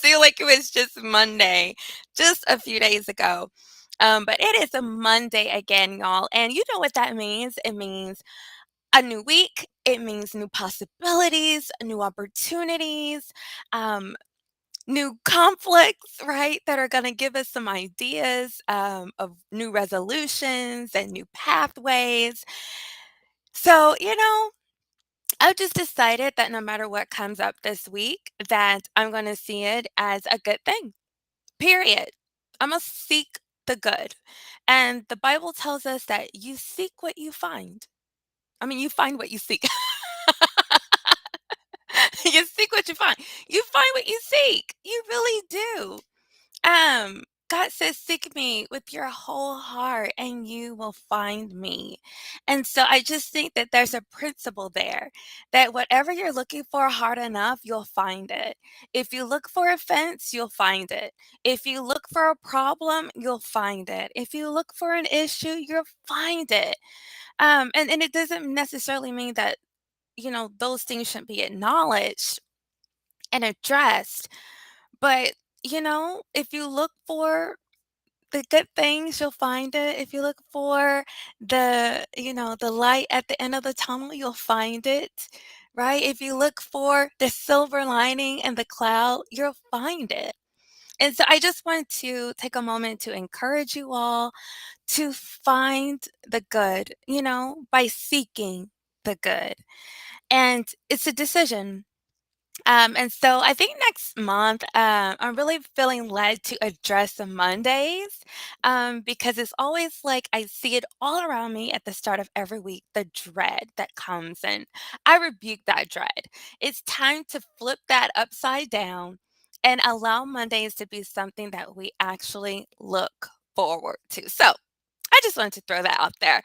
feel like it was just Monday, just a few days ago. But it is a Monday again, y'all. And you know what that means? It means a new week. It means new possibilities, new opportunities, um, new conflicts, right? That are going to give us some ideas of new resolutions and new pathways. So, I've just decided that no matter what comes up this week, that I'm going to see it as a good thing. Period. I must seek the good. And the Bible tells us that you seek what you find. I mean, you find what you seek. You seek what you find. You find what you seek. You really do. God says, "Seek me with your whole heart, and you will find me." And so I just think that there's a principle there that whatever you're looking for hard enough, you'll find it. If you look for a fence, you'll find it. If you look for a problem, you'll find it. If you look for an issue, you'll find it. And it doesn't necessarily mean that, those things shouldn't be acknowledged and addressed. But, if you look for the good things, you'll find it. If you look for the light at the end of the tunnel, you'll find it, right? If you look for the silver lining in the cloud, you'll find it. And so I just want to take a moment to encourage you all to find the good, by seeking the good. And it's a decision. And so I think next month, I'm really feeling led to address the Mondays, because it's always like I see it all around me at the start of every week, the dread that comes, and I rebuke that dread. It's time to flip that upside down and allow Mondays to be something that we actually look forward to. So I just wanted to throw that out there.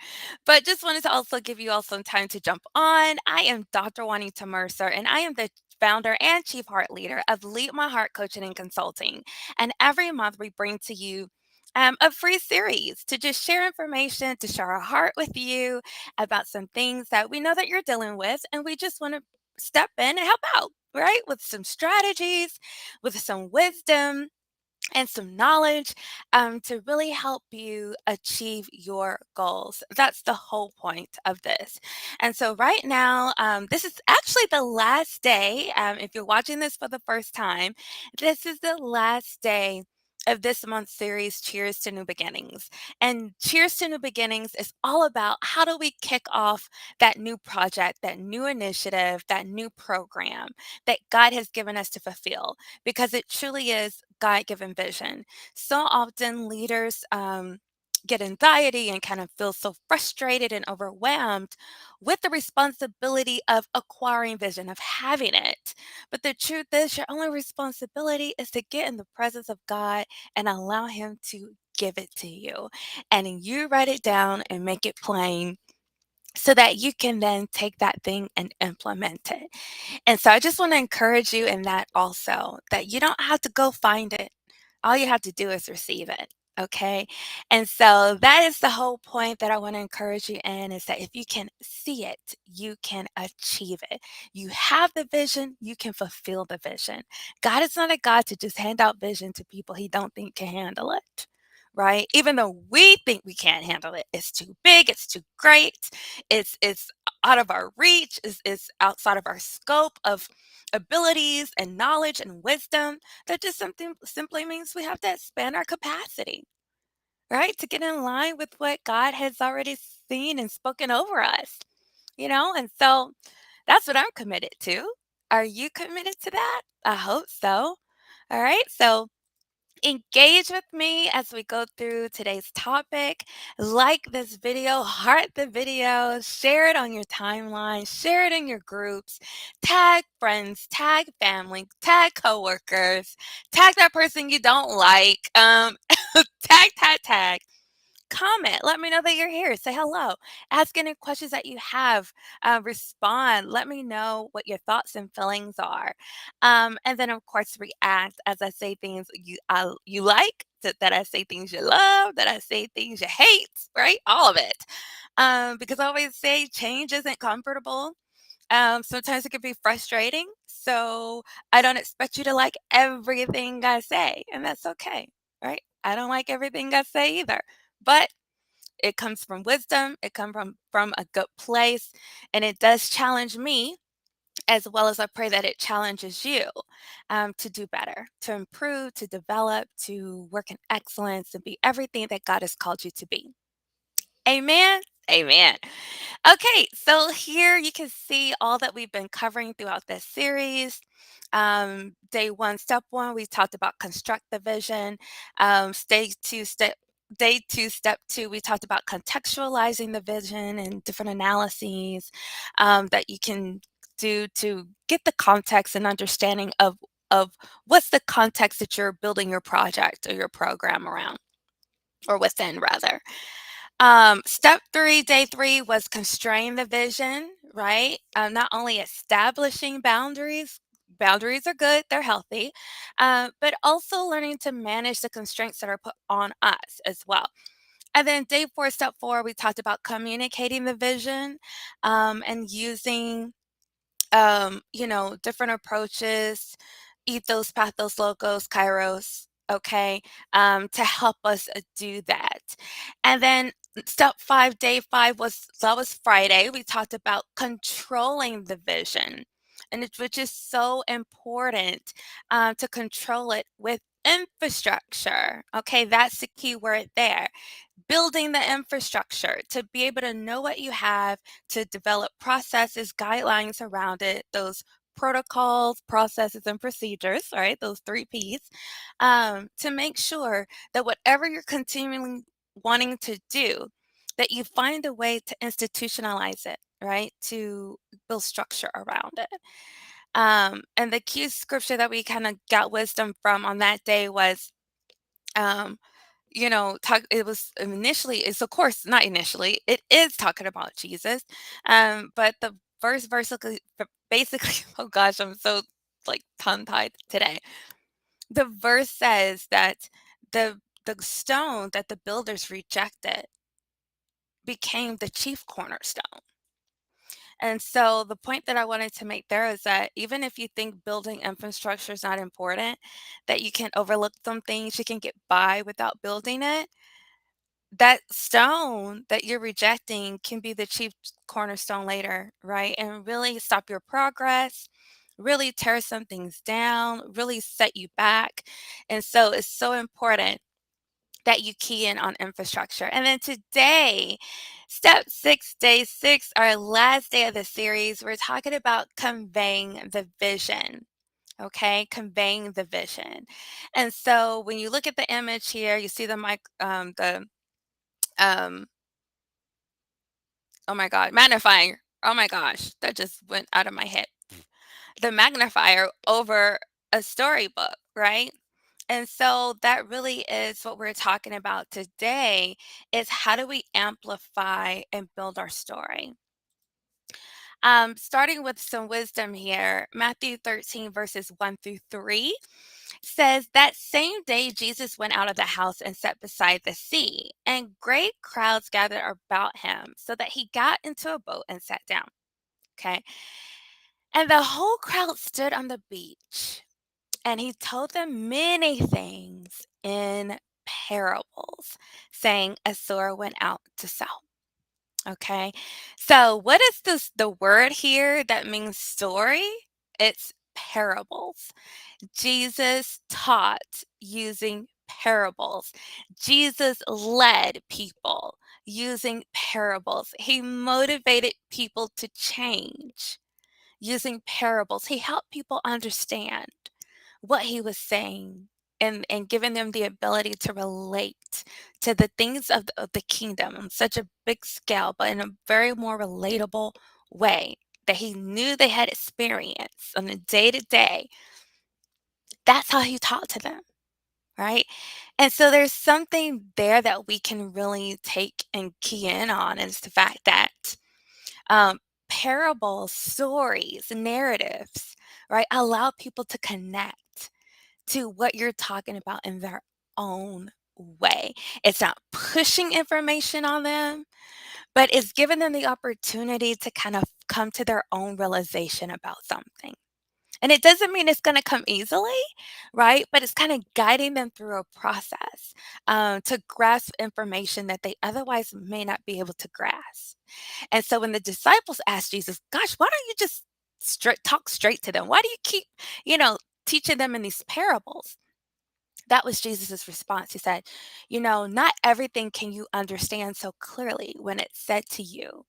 But just wanted to also give you all some time to jump on. I am Dr. Wanita Mercer, and I am the founder and chief heart leader of Lead My Heart Coaching and Consulting. And every month we bring to you a free series to just share information, to share our heart with you about some things that we know that you're dealing with. And we just want to step in and help out, right? With some strategies, with some wisdom and some knowledge, to really help you achieve your goals. That's the whole point of this. And so, right now, this is actually the last day. If you're watching this for the first time, this is the last day of this month's series, Cheers to New Beginnings. And Cheers to New Beginnings is all about how do we kick off that new project, that new initiative, that new program that God has given us to fulfill, because it truly is God given vision. So often leaders get anxiety and kind of feel so frustrated and overwhelmed with the responsibility of acquiring vision, of having it. But the truth is, your only responsibility is to get in the presence of God and allow Him to give it to you. And you write it down and make it plain so that you can then take that thing and implement it. And so I just want to encourage you in that also, that you don't have to go find it. All you have to do is receive it. Okay. And so that is the whole point that I want to encourage you in, is that if you can see it, you can achieve it. You have the vision, you can fulfill the vision. God is not a God to just hand out vision to people He don't think can handle it. Right? Even though we think we can't handle it, it's too big, it's too great, it's out of our reach, is outside of our scope of abilities and knowledge and wisdom. That just something simply means we have to expand our capacity, right? To get in line with what God has already seen and spoken over us, And so that's what I'm committed to. Are you committed to that? I hope so. All right. So engage with me as we go through today's topic. Like this video, heart the video, share it on your timeline, share it in your groups, tag friends, tag family, tag coworkers, tag that person you don't like, tag. Comment. Let me know that you're here. Say hello. Ask any questions that you have. Respond. Let me know what your thoughts and feelings are. And then, of course, react as I say things you like, that I say things you love, that I say things you hate, right? All of it. Because I always say change isn't comfortable. Sometimes it can be frustrating. So I don't expect you to like everything I say, and that's okay, right? I don't like everything I say either. But it comes from wisdom, it comes from a good place, and it does challenge me as well as I pray that it challenges you to do better, to improve, to develop, to work in excellence, and be everything that God has called you to be. Amen. Amen. Okay, so here you can see all that we've been covering throughout this series. Day one, step one, we talked about construct the vision. Day two, step two, we talked about contextualizing the vision and different analyses that you can do to get the context and understanding of what's the context that you're building your project or your program around or within rather. Step three, day three was constrain the vision, right? Not only establishing boundaries, boundaries are good, they're healthy, but also learning to manage the constraints that are put on us as well. And then day four, step four, we talked about communicating the vision and using different approaches, ethos, pathos, logos, kairos, okay, to help us do that. And then step five, day five that was Friday. We talked about controlling the vision, which is so important to control it with infrastructure. Okay, that's the key word there, building the infrastructure to be able to know what you have, to develop processes, guidelines around it, those protocols, processes, and procedures, right? Those three P's, to make sure that whatever you're continually wanting to do, that you find a way to institutionalize it, right? To build structure around it. And the key scripture that we kind of got wisdom from on that day was um, talk it was initially it's of course not initially, it is talking about Jesus. But the first verse basically oh gosh, I'm so like tongue-tied today. The verse says that the stone that the builders rejected became the chief cornerstone. And so the point that I wanted to make there is that even if you think building infrastructure is not important, that you can overlook some things, you can get by without building it, that stone that you're rejecting can be the chief cornerstone later, right? And really stop your progress, really tear some things down, really set you back. And so it's so important that you key in on infrastructure. And then today, step six, day six, our last day of the series, we're talking about conveying the vision. Okay, conveying the vision. And so when you look at the image here, you see um, oh my god, magnifier. Oh my gosh, that just went out of my head. The magnifier over a storybook, right? And so that really is what we're talking about today, is how do we amplify and build our story? Starting with some wisdom here, Matthew 13 verses 1 through 3 says that same day Jesus went out of the house and sat beside the sea, and great crowds gathered about him, so that he got into a boat and sat down. Okay. And the whole crowd stood on the beach, and he told them many things in parables, saying, a sower went out to sow. Okay. So what is the word here that means story? It's parables. Jesus taught using parables. Jesus led people using parables. He motivated people to change using parables. He helped people understand what he was saying, and giving them the ability to relate to the things of the kingdom on such a big scale, but in a very more relatable way that he knew they had experience on a day to day. That's how he taught to them, right? And so there's something there that we can really take and key in on, is the fact that um, parables, stories, narratives, right, allow people to connect to what you're talking about in their own way. It's not pushing information on them, but it's given them the opportunity to kind of come to their own realization about something. And it doesn't mean it's going to come easily, right? But it's kind of guiding them through a process to grasp information that they otherwise may not be able to grasp. And so when the disciples asked Jesus, "Gosh, why don't you just talk straight to them? Why do you keep, you know, teaching them in these parables?" That was Jesus's response. He said, "Not everything can you understand so clearly when it's said to you,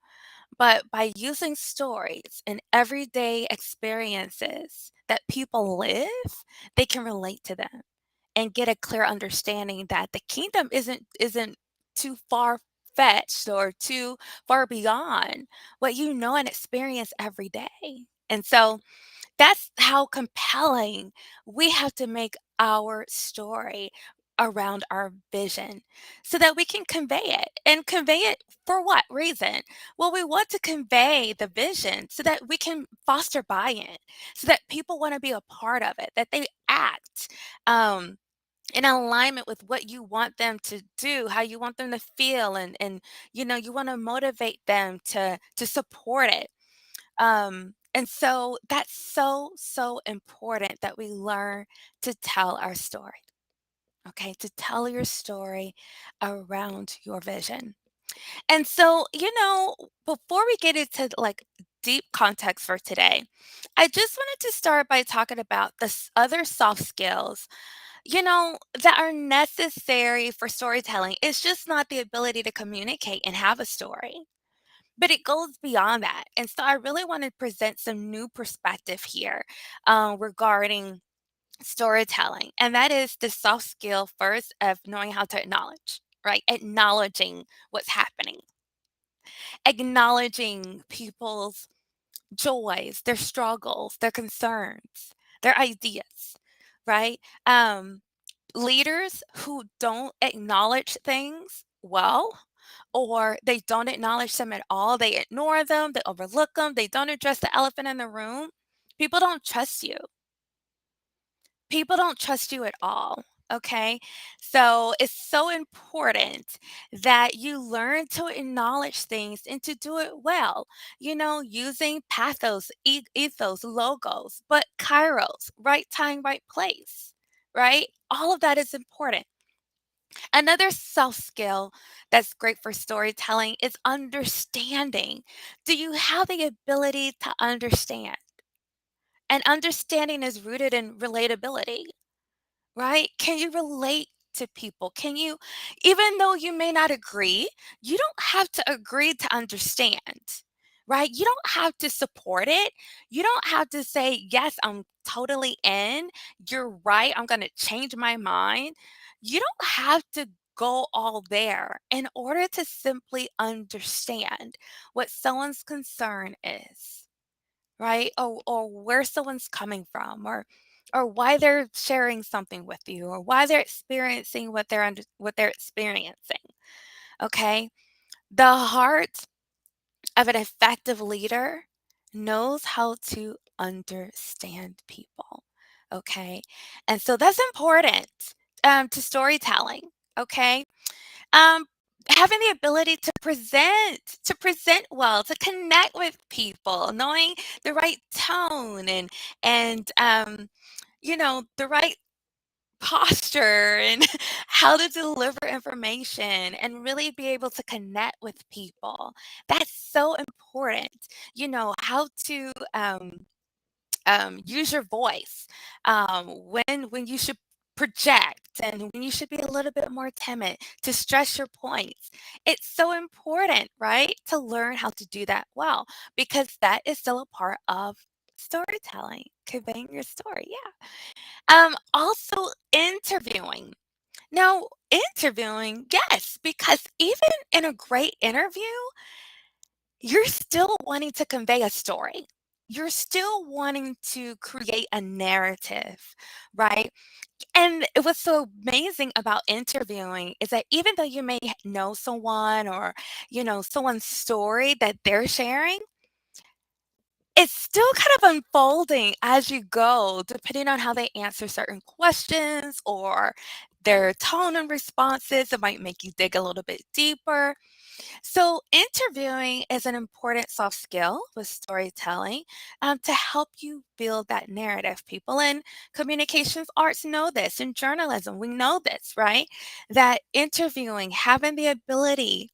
but by using stories and everyday experiences that people live, they can relate to them and get a clear understanding that the kingdom isn't too far fetched or too far beyond what you know and experience every day." And so that's how compelling we have to make our story around our vision so that we can convey it. And convey it for what reason? Well, we want to convey the vision so that we can foster buy in, so that people want to be a part of it, that they act. In alignment with what you want them to do, how you want them to feel, and you want to motivate them to support it. And so that's so, so important that we learn to tell our story, okay? To tell your story around your vision. And so, before we get into like deep context for today, I just wanted to start by talking about the other soft skills, that are necessary for storytelling. It's just not the ability to communicate and have a story, but it goes beyond that. And so I really want to present some new perspective here regarding storytelling. And that is the soft skill first of knowing how to acknowledge, right? Acknowledging what's happening, acknowledging people's joys, their struggles, their concerns, their ideas, right? Leaders who don't acknowledge things well, or they don't acknowledge them at all, they ignore them, they overlook them, they don't address the elephant in the room, people don't trust you. People don't trust you at all. Okay. So it's so important that you learn to acknowledge things and to do it well, using pathos, ethos, logos, but kairos, right time, right place, right? All of that is important. Another self skill that's great for storytelling is understanding. Do you have the ability to understand? And understanding is rooted in relatability, right? Can you relate to people? Can you, even though you may not agree, you don't have to agree to understand, right? You don't have to support it. You don't have to say, yes, I'm totally in. You're right. I'm going to change my mind. You don't have to go all there in order to simply understand what someone's concern is, right? Or where someone's coming from, or why they're sharing something with you, or why they're experiencing what they're experiencing. Okay? The heart of an effective leader knows how to understand people. Okay? And so that's important to storytelling. Okay? Um, Having the ability to present well, to connect with people, knowing the right tone and the right posture and how to deliver information and really be able to connect with people. That's so important. How to use your voice, when you should project and when you should be a little bit more timid, to stress your points. It's so important, right, to learn how to do that well, because that is still a part of storytelling, conveying your story. Yeah. Also interviewing. Now, interviewing, yes, because even in a great interview, you're still wanting to convey a story. You're still wanting to create a narrative, right? And what's so amazing about interviewing is that even though you may know someone, or, someone's story that they're sharing, it's still kind of unfolding as you go, depending on how they answer certain questions, or their tone and responses. It might make you dig a little bit deeper. So, interviewing is an important soft skill with storytelling to help you build that narrative. People in communications arts know this, in journalism, we know this, right? That interviewing, having the ability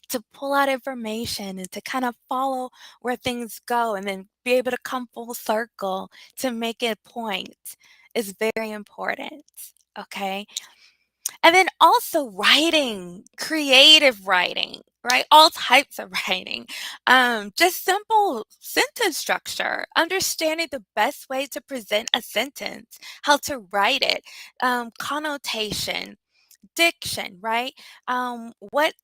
to pull out information and to kind of follow where things go and then be able to come full circle to make a point is very important. Okay. And then also writing, creative writing, right? All types of writing. Just simple sentence structure, understanding the best way to present a sentence, how to write it, connotation, diction, right? What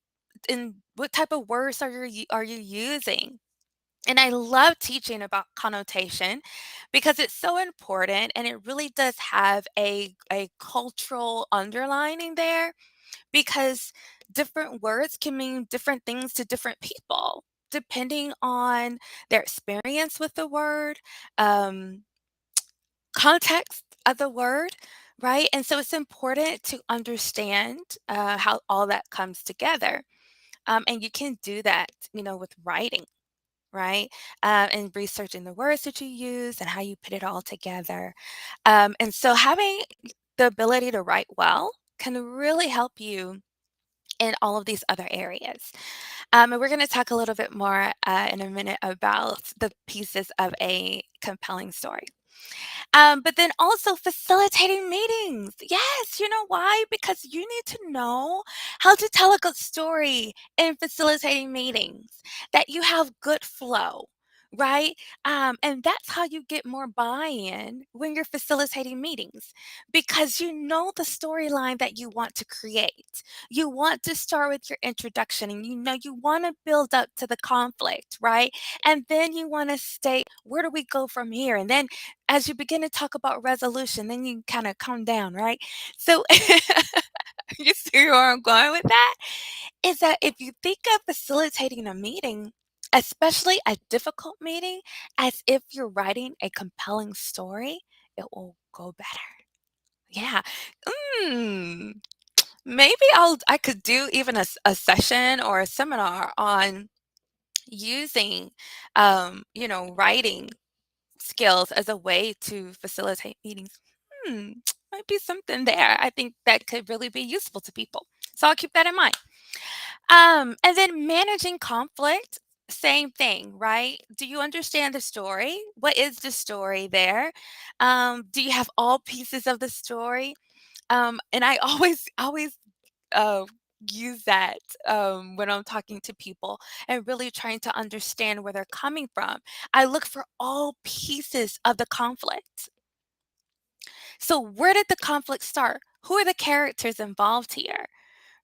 type of words are you using? And I love teaching about connotation because it's so important and it really does have a cultural underlining there because different words can mean different things to different people depending on their experience with the word, um, context of the word, right? And so it's important to understand how all that comes together. And you can do that, with writing, right? And researching the words that you use and how you put it all together. And so having the ability to write well can really help you in all of these other areas. And we're going to talk a little bit more in a minute about the pieces of a compelling story. But then also facilitating meetings. Yes, you know why? Because you need to know how to tell a good story in facilitating meetings, that you have good flow, right? And that's how you get more buy-in when you're facilitating meetings because you know the storyline that you want to create. You want to start with your introduction and you want to build up to the conflict, right? And then you want to state, where do we go from here? And then as you begin to talk about resolution, then you kind of calm down, right? So you see where I'm going with that? Is that if you think of facilitating a meeting, especially a difficult meeting, as if you're writing a compelling story, it will go better. Yeah. Mm, maybe I could do even a session or a seminar on using writing skills as a way to facilitate meetings. Hmm, might be something there. I think that could really be useful to people. So I'll keep that in mind. And then managing conflict, same thing, right? Do you understand the story? What is the story there? Do you have all pieces of the story? And I always uh, use that when I'm talking to people and really trying to understand where they're coming from. I look for all pieces of the conflict. So, where did the conflict start? Who are the characters involved here?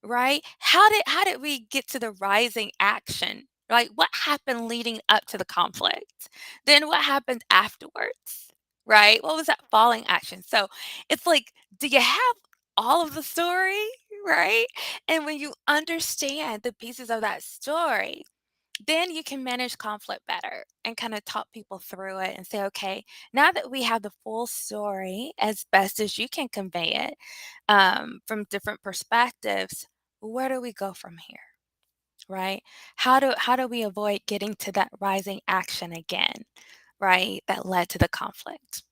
Right? How did we get to the rising action? Right? What happened leading up to the conflict? Then what happened afterwards? Right? What was that falling action? So it's like, do you have all of the story? Right? And when you understand the pieces of that story, then you can manage conflict better and kind of talk people through it and say, okay, now that we have the full story as best as you can convey it from different perspectives, where do we go from here? Right? How do we avoid getting to that rising action again? Right? That led to the conflict.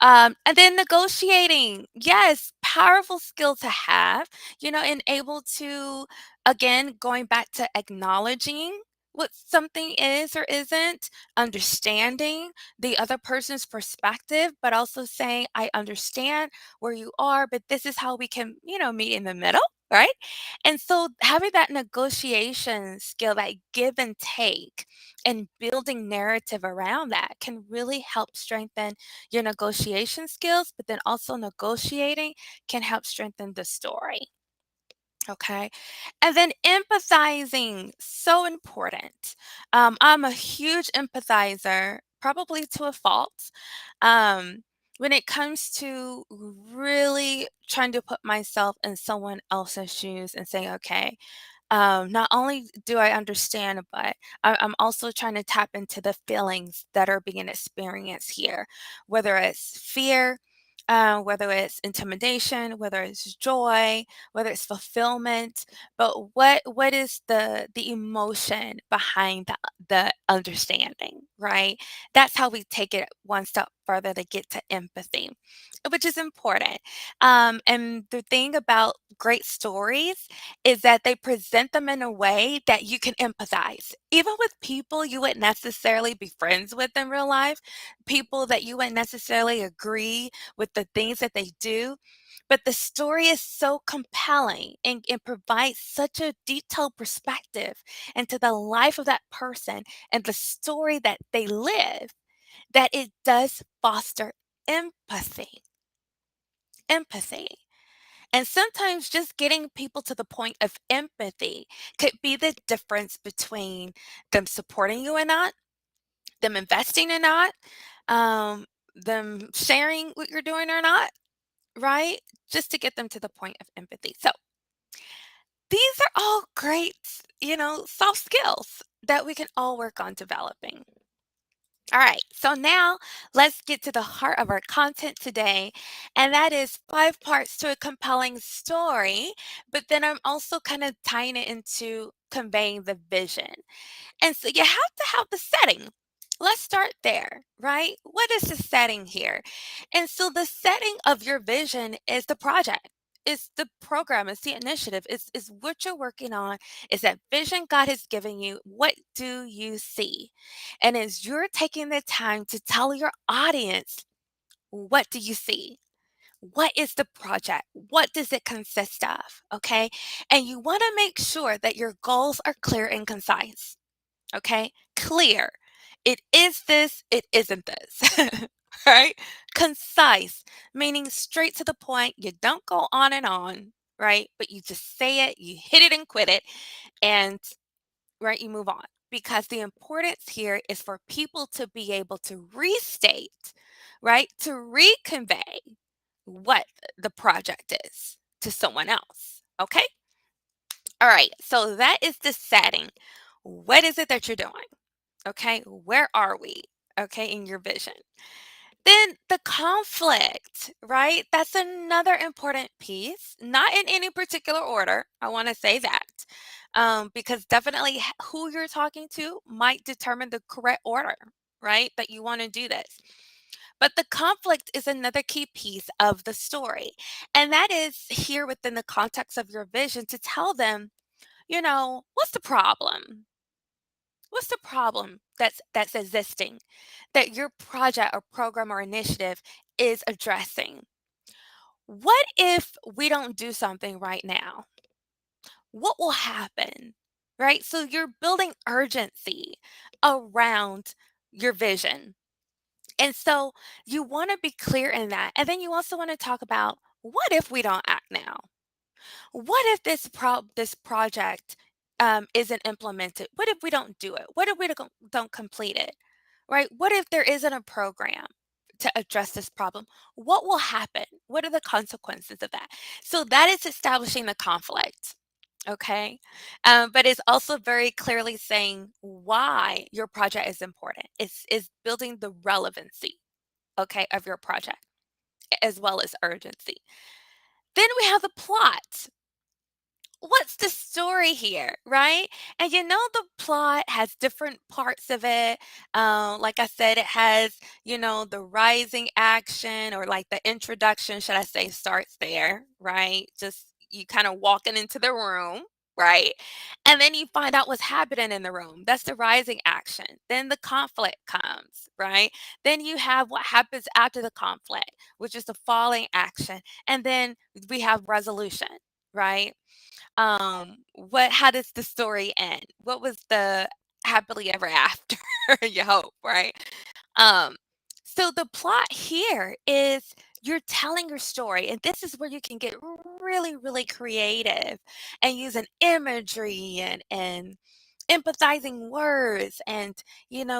And then negotiating. Yes, powerful skill to have, and able to, again, going back to acknowledging what something is or isn't, understanding the other person's perspective, but also saying, I understand where you are, but this is how we can, meet in the middle. Right. And so having that negotiation skill, that give and take, and building narrative around that can really help strengthen your negotiation skills, but then also negotiating can help strengthen the story. Okay. And then empathizing, so important. I'm a huge empathizer, probably to a fault. When it comes to really trying to put myself in someone else's shoes and saying, okay, not only do I understand, but I'm also trying to tap into the feelings that are being experienced here, whether it's fear, whether it's intimidation, whether it's joy, whether it's fulfillment, but what is the emotion behind the understanding, right? That's how we take it one step further to get to empathy, which is important. And the thing about great stories is that they present them in a way that you can empathize, even with people you wouldn't necessarily be friends with in real life, people that you wouldn't necessarily agree with the things that they do. But the story is so compelling and provides such a detailed perspective into the life of that person and the story that they live that it does foster empathy. Empathy. And sometimes just getting people to the point of empathy could be the difference between them supporting you or not, them investing or not, them sharing what you're doing or not, right? Just to get them to the point of empathy. So these are all great, soft skills that we can all work on developing. All right, so now let's get to the heart of our content today, and that is 5 parts to a compelling story. But then I'm also kind of tying it into conveying the vision. And so you have to have the setting. Let's start there, right? What is the setting here? And so the setting of your vision is the project. It's the program, it's the initiative, it's what you're working on, is that vision God has given you. What do you see? And as you're taking the time to tell your audience, what do you see? What is the project? What does it consist of? Okay. And you want to make sure that your goals are clear and concise. Okay? Clear. It is this, it isn't this. Right? Concise, meaning straight to the point. You don't go on, right? But you just say it, you hit it and quit it, and right, you move on. Because the importance here is for people to be able to restate, right? To reconvey what the project is to someone else. Okay? All right. So that is the setting. What is it that you're doing? Okay, where are we? Okay, in your vision. Then the conflict, right? That's another important piece, not in any particular order. I want to say that because definitely who you're talking to might determine the correct order, right? That you want to do this. But the conflict is another key piece of the story. And that is here within the context of your vision to tell them, what's the problem? What's the problem that's existing that your project or program or initiative is addressing? What if we don't do something right now? What will happen? Right? So you're building urgency around your vision. And so you want to be clear in that. And then you also want to talk about what if we don't act now? What if this project isn't implemented? What if we don't do it? What if we don't complete it? Right? What if there isn't a program to address this problem? What will happen? What are the consequences of that? So that is establishing the conflict. Okay. But it's also very clearly saying why your project is important. It's building the relevancy, okay, of your project as well as urgency. Then we have the plot. What's the story here, right? And the plot has different parts of it. Like I said, it has, the rising action or like the introduction, should I say, starts there, right? Just you kind of walking into the room, right? And then you find out what's happening in the room. That's the rising action. Then the conflict comes, right? Then you have what happens after the conflict, which is the falling action. And then we have resolution, right? How does the story end? What was the happily ever after? You hope, right? Um, so the plot here is you're telling your story, and this is where you can get really, really creative and using imagery and empathizing words and your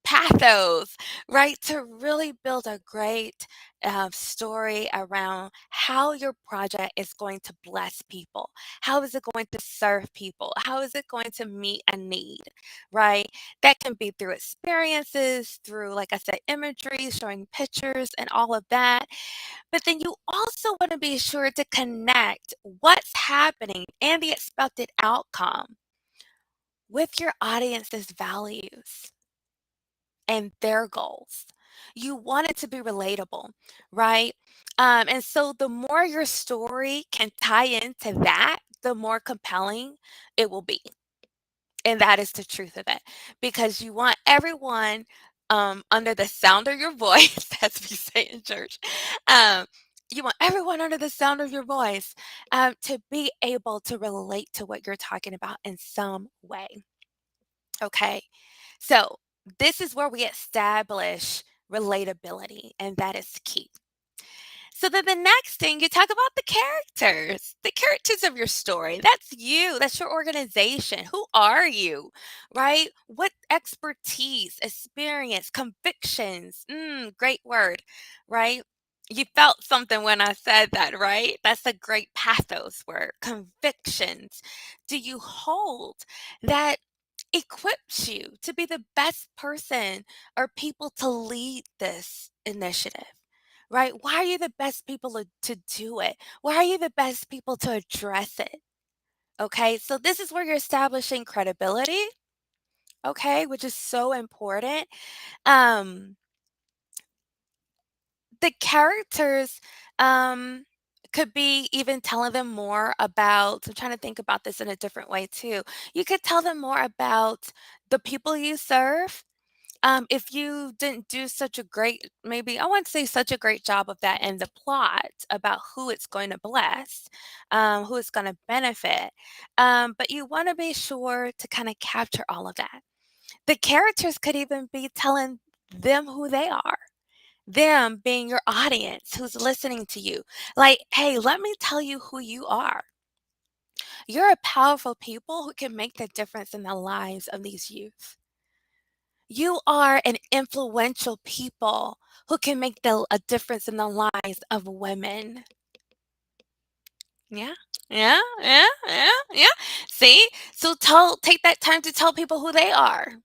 pathos, right? To really build a great story around how your project is going to bless people. How is it going to serve people? How is it going to meet a need, right? That can be through experiences, through, like I said, imagery, showing pictures, and all of that. But then you also want to be sure to connect what's happening and the expected outcome with your audience's values and their goals. You want it to be relatable, right? And so the more your story can tie into that, the more compelling it will be. And that is the truth of it, because you want everyone under the sound of your voice, as we say in church. Um, you want everyone under the sound of your voice to be able to relate to what you're talking about in some way. Okay. So this is where we establish relatability, and that is key. So then the next thing, you talk about the characters of your story. That's you, that's your organization. Who are you, right? What expertise, experience, convictions, great word, right? You felt something when I said that, right? That's a great pathos word, convictions. Do you hold that equips you to be the best person or people to lead this initiative? Right? Why are you the best people to do it? Why are you the best people to address it? Okay, so this is where you're establishing credibility, okay, which is so important. Um, the characters could be even telling them more about, I'm trying to think about this in a different way too. You could tell them more about the people you serve. If you didn't do such a great, maybe I wouldn't say such a great job of that in the plot about who it's going to bless, who it's going to benefit, but you want to be sure to kind of capture all of that. The characters could even be telling them who they are, them being your audience who's listening to you. Like, hey, let me tell you who you are. You're a powerful people who can make the difference in the lives of these youth. You are an influential people who can make a difference in the lives of women. Yeah, yeah. See? So take that time to tell people who they are,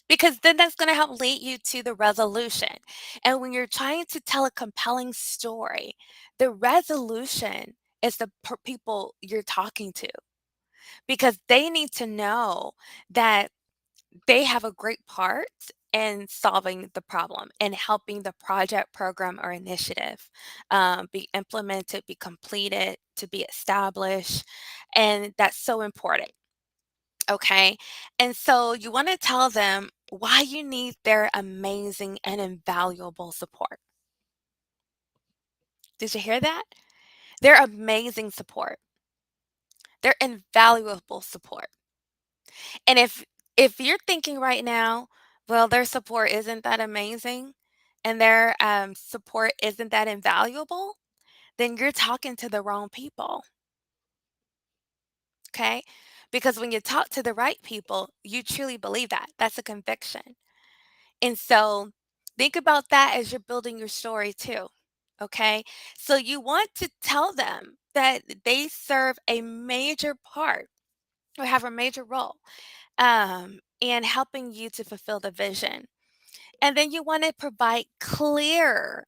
because then that's going to help lead you to the resolution. And when you're trying to tell a compelling story, the resolution is the people you're talking to, because they need to know that they have a great part in solving the problem and helping the project, program, or initiative be implemented, be completed, to be established. And that's so important. Okay. And so you want to tell them why you need their amazing and invaluable support. Did you hear that? Their amazing support, their invaluable support. And if you're thinking right now, well, their support isn't that amazing and their support isn't that invaluable, then you're talking to the wrong people. Okay? Because when you talk to the right people, you truly believe that. That's a conviction. And so think about that as you're building your story too. Okay? So you want to tell them that they serve a major part or have a major role and helping you to fulfill the vision. And then you want to provide clear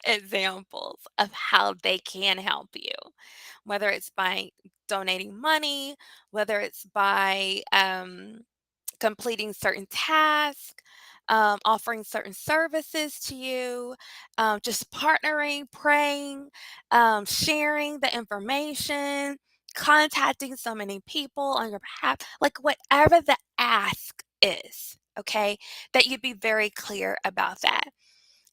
examples of how they can help you, whether it's by donating money, whether it's by completing certain tasks, offering certain services to you, just partnering, praying, sharing the information, contacting so many people on your behalf, like whatever the ask is, okay, that you'd be very clear about that.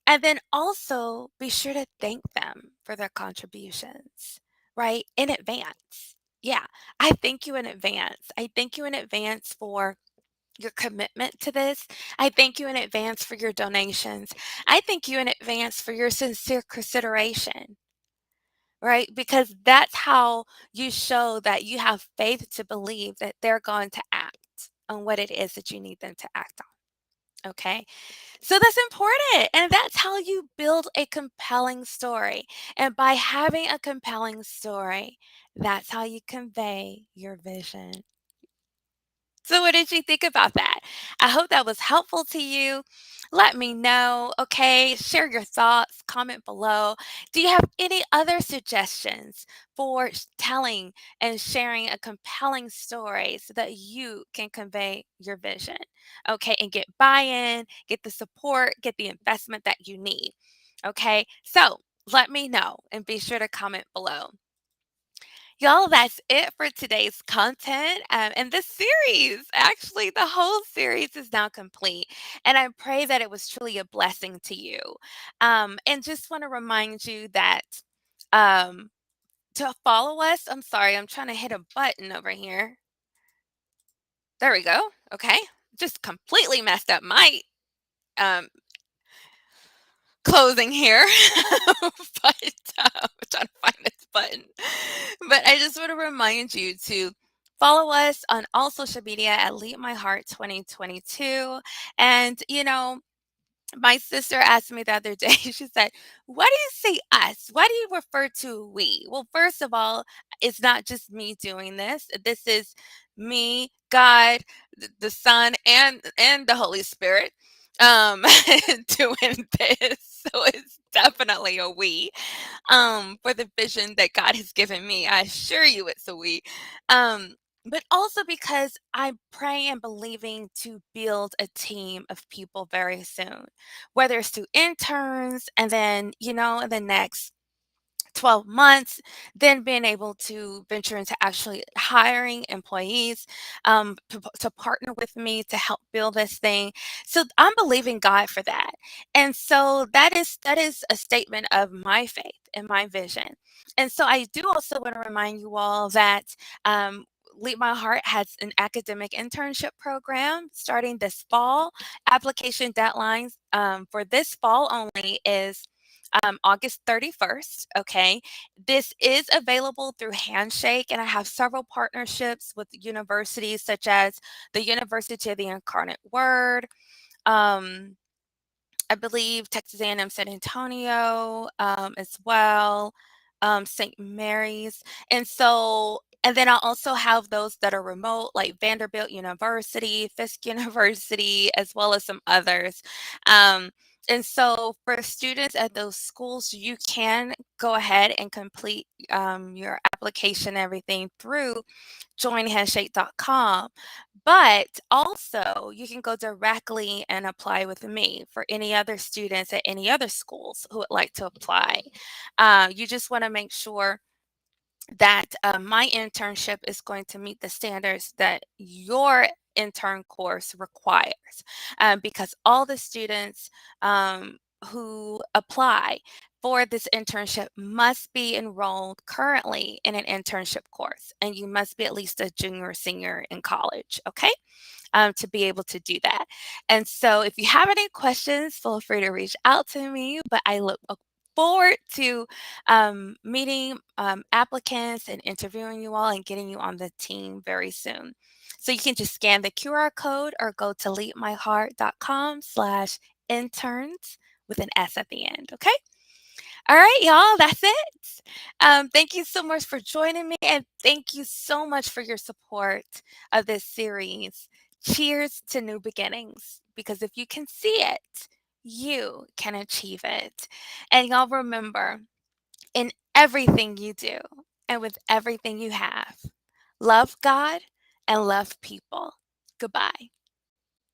And then also be sure to thank them for their contributions, right? In advance. Yeah, I thank you in advance. I thank you in advance for your commitment to this. I thank you in advance for your donations. I thank you in advance for your sincere consideration, right? Because that's how you show that you have faith to believe that they're going to act. on what it is that you need them to act on. Okay. So that's important. And that's how you build a compelling story. And by having a compelling story, that's how you convey your vision. So, what did you think about that? I hope that was helpful to you. Let me know, okay? Share your thoughts, comment below. Do you have any other suggestions for telling and sharing a compelling story so that you can convey your vision, okay? And get buy in, get the support, get the investment that you need, okay? So, let me know and be sure to comment below. Y'all, that's it for today's content and this series. Actually, the whole series is now complete, and I pray that it was truly a blessing to you. And just want to remind you that um, to follow us. I'm sorry, I'm trying to hit a button over here. There we go. Okay, just completely messed up my um, closing here, but I'm trying to find this button. But I just want to remind you to follow us on all social media at Lead My Heart 2022. And, my sister asked me the other day, she said, why do you say us? Why do you refer to we? Well, first of all, it's not just me doing this. This is me, God, the Son, and the Holy Spirit doing this. So it's definitely a we for the vision that God has given me. I assure you it's a we. Um, but also because I'm praying and believing to build a team of people very soon, whether it's through interns and then, in the next 12 months, then being able to venture into actually hiring employees to partner with me to help build this thing. So I'm believing God for that. And so that is a statement of my faith and my vision. And so I do also want to remind you all that Leap My Heart has an academic internship program starting this fall. Application deadlines for this fall only is August 31st. Okay. This is available through Handshake, and I have several partnerships with universities such as the University of the Incarnate Word. Um, I believe Texas A&M San Antonio as well, St. Mary's. And then I also have those that are remote, like Vanderbilt University, Fisk University, as well as some others. Um, and so for students at those schools, you can go ahead and complete your application, everything through joinhandshake.com. But also, you can go directly and apply with me for any other students at any other schools who would like to apply. You just want to make sure that my internship is going to meet the standards that your intern course requires, because all the students who apply for this internship must be enrolled currently in an internship course, and you must be at least a junior or senior in college, okay? To be able to do that. And so if you have any questions, feel free to reach out to me. But I look forward to meeting applicants and interviewing you all and getting you on the team very soon. So you can just scan the QR code or go to leapmyheart.com/interns with an S at the end. Okay. All right, y'all, that's it. Thank you so much for joining me, and thank you so much for your support of this series. Cheers to new beginnings, because if you can see it, you can achieve it. And y'all remember, in everything you do and with everything you have, love God and love people. Goodbye.